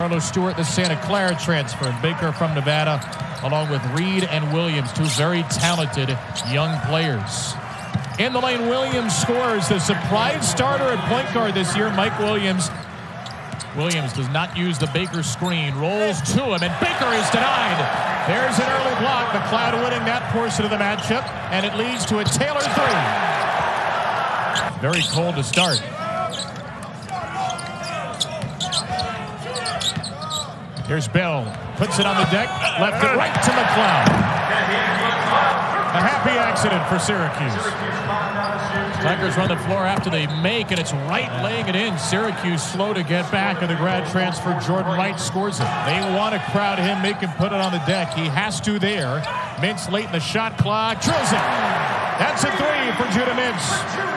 Carlos Stewart, the Santa Clara transfer, and Baker from Nevada, along with Reed and Williams, two very talented young players. In the lane, Williams scores. The surprise starter at point guard this year, Mike Williams. Williams does not use the Baker screen, rolls to him, and Baker is denied. There's an early block. McLeod winning that portion of the matchup, and it leads to a Taylor three. Very cold to start. Here's Bell, puts it on the deck, left it right to McLeod. A happy accident for Syracuse. Tigers run the floor after they make, and it's Wright laying it in. Syracuse slow to get back, and the grad transfer Jordan Wright scores it. They want to crowd him, make him put it on the deck. He has to there. Mintz late in the shot clock, drills it. That's a three for Judah Mintz.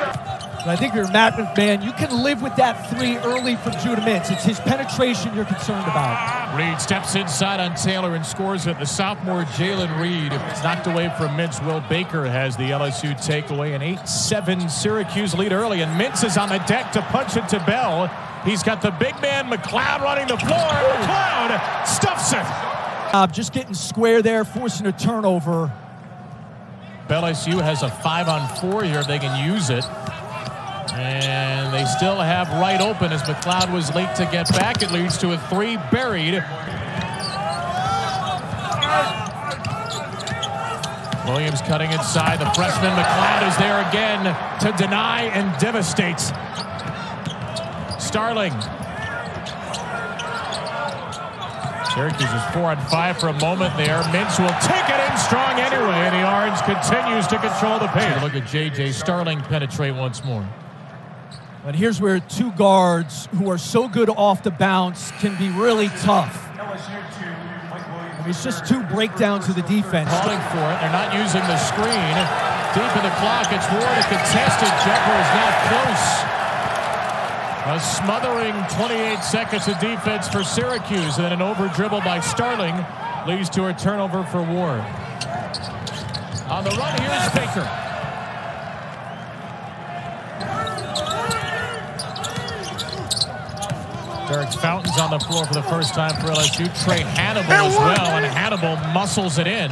I think you're Matt McMahon. You can live with that three early from Judah Mintz. It's his penetration you're concerned about. Reed steps inside on Taylor and scores it. The sophomore Jalen Reed is knocked away from Mintz. Will Baker has the LSU takeaway. An 8-7 Syracuse lead early, and Mintz is on the deck to punch it to Bell. He's got the big man McLeod running the floor. McLeod stuffs it. Just getting square there, forcing a turnover. LSU has a 5-on-4 here if they can use it. And they still have Wright open as McLeod was late to get back. It leads to a three buried. Williams cutting inside. The freshman McLeod is there again to deny and devastates. Starling. Syracuse is 4-on-5 for a moment there. Mintz will take it in strong anyway, and the Orange continues to control the pace. Look at J.J. Starling penetrate once more. And here's where two guards who are so good off the bounce can be really tough. I mean, it's just two breakdowns of the defense. Calling for it. They're not using the screen. Deep in the clock. It's Ward. A contested jumper is not close. A smothering 28 seconds of defense for Syracuse. And then an over dribble by Starling leads to a turnover for Ward. On the run, here's Baker. Derek Fountain's on the floor for the first time for LSU. Trey Hannibal as well, and Hannibal muscles it in.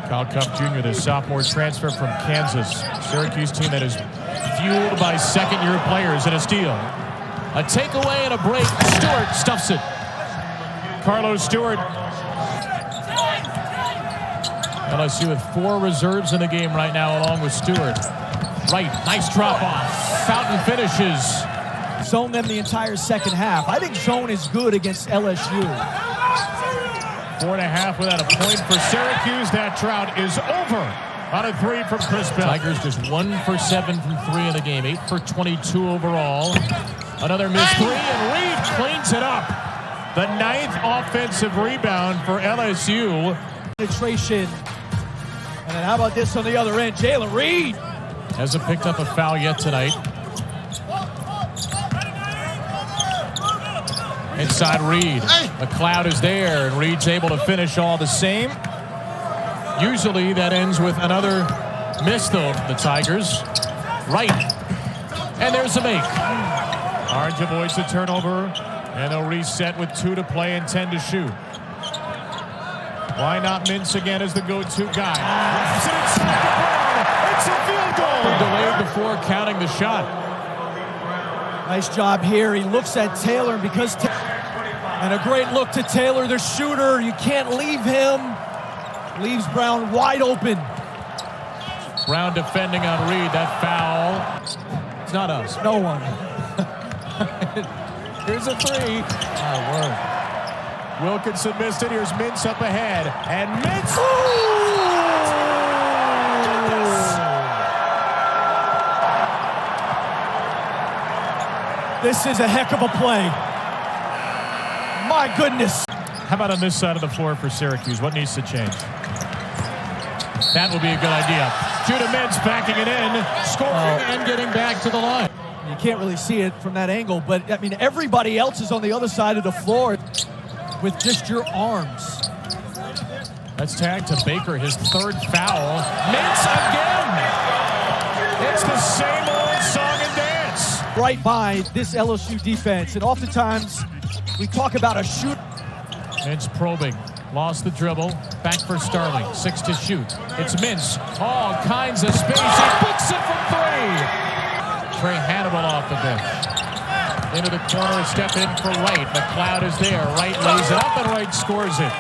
Kyle Cuff Jr., the sophomore transfer from Kansas. Syracuse team that is fueled by second-year players, and a steal. A takeaway and a break. Stewart stuffs it. Carlos Stewart. LSU with 4 reserves in the game right now, along with Stewart. Wright, nice drop-off. Fountain finishes. Zone them the entire second half. I think zone is good against LSU. 4.5 without a point for Syracuse. That drought is over on a three from Chris Bell. Tigers just 1 for 7 from 3 in the game. 8 for 22 overall. Another missed three, and Reed cleans it up. The 9th offensive rebound for LSU. Penetration. And then how about this on the other end? Jalen Reed hasn't picked up a foul yet tonight. Inside Reed. McLeod is there, and Reed's able to finish all the same. Usually that ends with another miss, though, for the Tigers. Wright. And there's a make. Orange avoids the turnover, and they'll reset with 2 to play and 10 to shoot. Why not Mintz again as the go-to guy? It's a field goal. Delayed before counting the shot. Nice job here. He looks at Taylor, and because and a great look to Taylor, the shooter. You can't leave him. Leaves Brown wide open. Brown defending on Reed. That foul. It's not us. No one. Here's a three. Oh, word. Wilkinson missed it. Here's Mintz up ahead. And Mintz. This is a heck of a play. My goodness. How about on this side of the floor for Syracuse? What needs to change? That would be a good idea. Judah Mintz backing it in, scoring and getting back to the line. You can't really see it from that angle, but I mean, everybody else is on the other side of the floor with just your arms. That's tagged to Baker, his 3rd foul. Mintz again. It's the same old song and dance. Right by this LSU defense, and oftentimes We talk about a shoot. Mintz probing. Lost the dribble. Back for Starling. 6 to shoot. It's Mintz. All kinds of space. He puts it from 3. Trey Hannibal off the bench. Into the corner. Step in for Wright. McLeod is there. Wright lays it up and Wright scores it.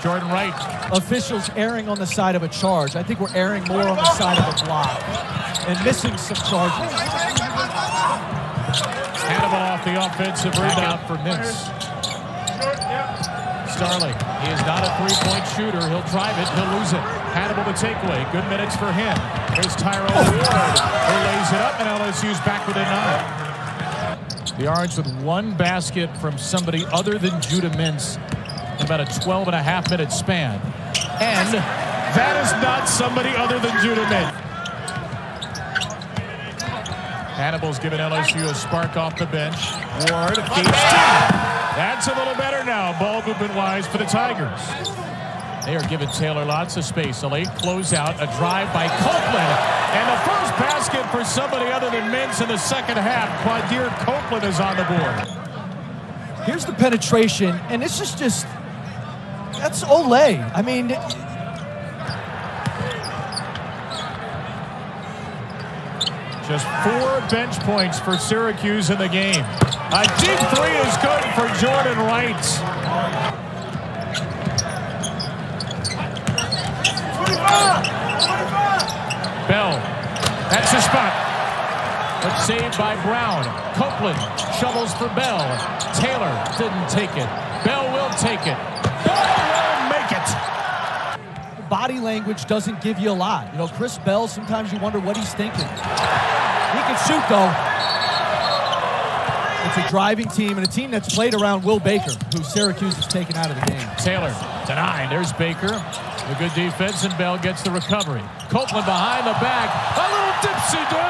Jordan Wright. Officials erring on the side of a charge. I think we're erring more on the side of a block and missing some charges. Hannibal off the offensive rebound for Mintz. Starling, he is not a three-point shooter. He'll drive it, he'll lose it. Hannibal the takeaway, good minutes for him. Here's Tyrone Ward, who lays it up, and LSU's back within 9. The Orange with 1 basket from somebody other than Judah Mintz in about a 12.5-minute span. And that is not somebody other than Judah Mintz. Hannibal's giving LSU a spark off the bench. Ward keeps 2. That's a little better now. Ball movement-wise for the Tigers. They are giving Taylor lots of space. A late closeout, a drive by Copeland. And the first basket for somebody other than Mintz in the second half. Quadir Copeland is on the board. Here's the penetration, and this is just, that's Olay. I mean, just 4 bench points for Syracuse in the game. A deep 3 is good for Jordan Wright. 25. Bell, that's the spot. But saved by Brown. Copeland shovels for Bell. Taylor didn't take it. Bell will take it. Bell will make it. Body language doesn't give you a lot. You know, Chris Bell, sometimes you wonder what he's thinking. He can shoot, though. It's a driving team and a team that's played around Will Baker, who Syracuse has taken out of the game. Taylor denied. There's Baker. A good defense, and Bell gets the recovery. Copeland behind the back. A little dipsy-do.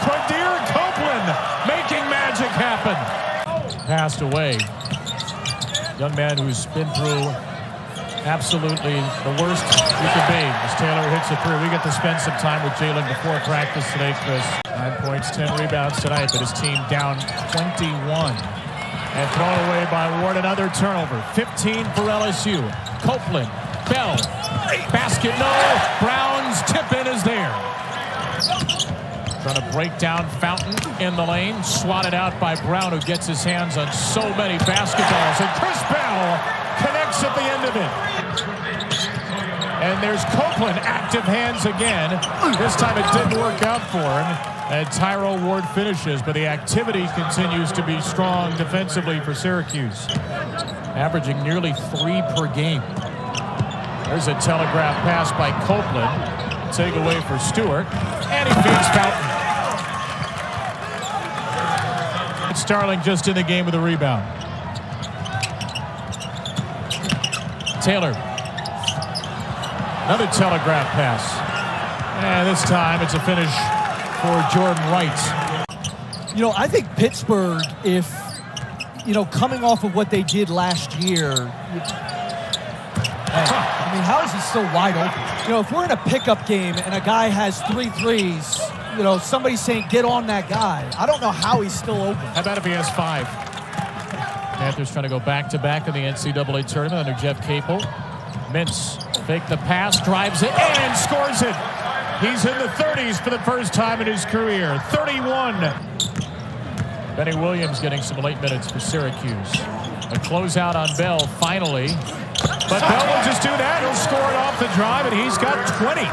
Quadir Copeland making magic happen. Passed away. Young man who's been through absolutely the worst you could be. As Taylor hits a 3, we get to spend some time with Jalen before practice today, Chris. 9 points, 10 rebounds tonight, but his team down 21. And thrown away by Ward, another turnover. 15 for LSU. Copeland, Bell, basket, no. Brown's tip-in is there. Trying to break down Fountain in the lane. Swatted out by Brown, who gets his hands on so many basketballs. And Chris Bell connects at the end of it. And there's Copeland, active hands again. This time it didn't work out for him. And Tyrone Ward finishes, but the activity continues to be strong defensively for Syracuse. Averaging nearly 3 per game. There's a telegraph pass by Copeland. Take away for Stewart. And he feeds Fountain. Starling just in the game with a rebound. Taylor. Another telegraph pass. And this time it's a finish for Jordan Wright. You know, I think Pittsburgh, if, you know, coming off of what they did last year, I mean, how is he still wide open? You know, if we're in a pickup game and a guy has 3 threes, you know, somebody's saying, get on that guy. I don't know how he's still open. How about if he has 5? Panthers trying to go back-to-back in the NCAA tournament under Jeff Capel. Mintz, fake the pass, drives it, and scores it. He's in the 30s for the first time in his career. 31. Benny Williams getting some late minutes for Syracuse. A closeout on Bell, finally. But Bell will just do that. He'll score it off the drive, and he's got 20.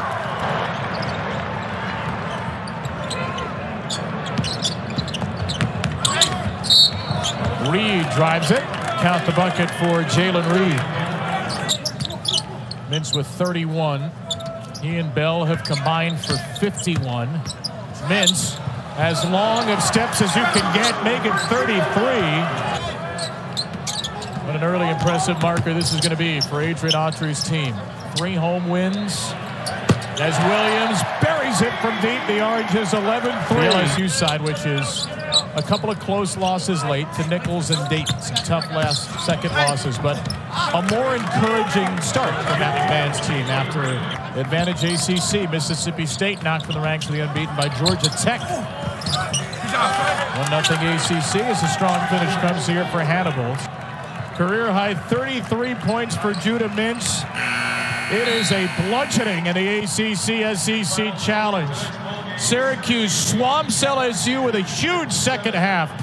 Reed drives it. Count the bucket for Jalen Reed. Mintz with 31. He and Bell have combined for 51. Mintz, as long of steps as you can get, making 33. What an early impressive marker this is going to be for Adrian Autry's team. 3 home wins. As Williams buries it from deep, the Orange is 11-3. The LSU side, which is a couple of close losses late to Nichols and Dayton. Some tough second losses, but a more encouraging start for Matt McMahon's team after advantage ACC. Mississippi State knocked from the ranks of the unbeaten by Georgia Tech. 1-0 ACC as a strong finish comes here for Hannibal. Career high 33 points for Judah Mintz. It is a bludgeoning in the ACC SEC Challenge. Syracuse swamps LSU with a huge second half.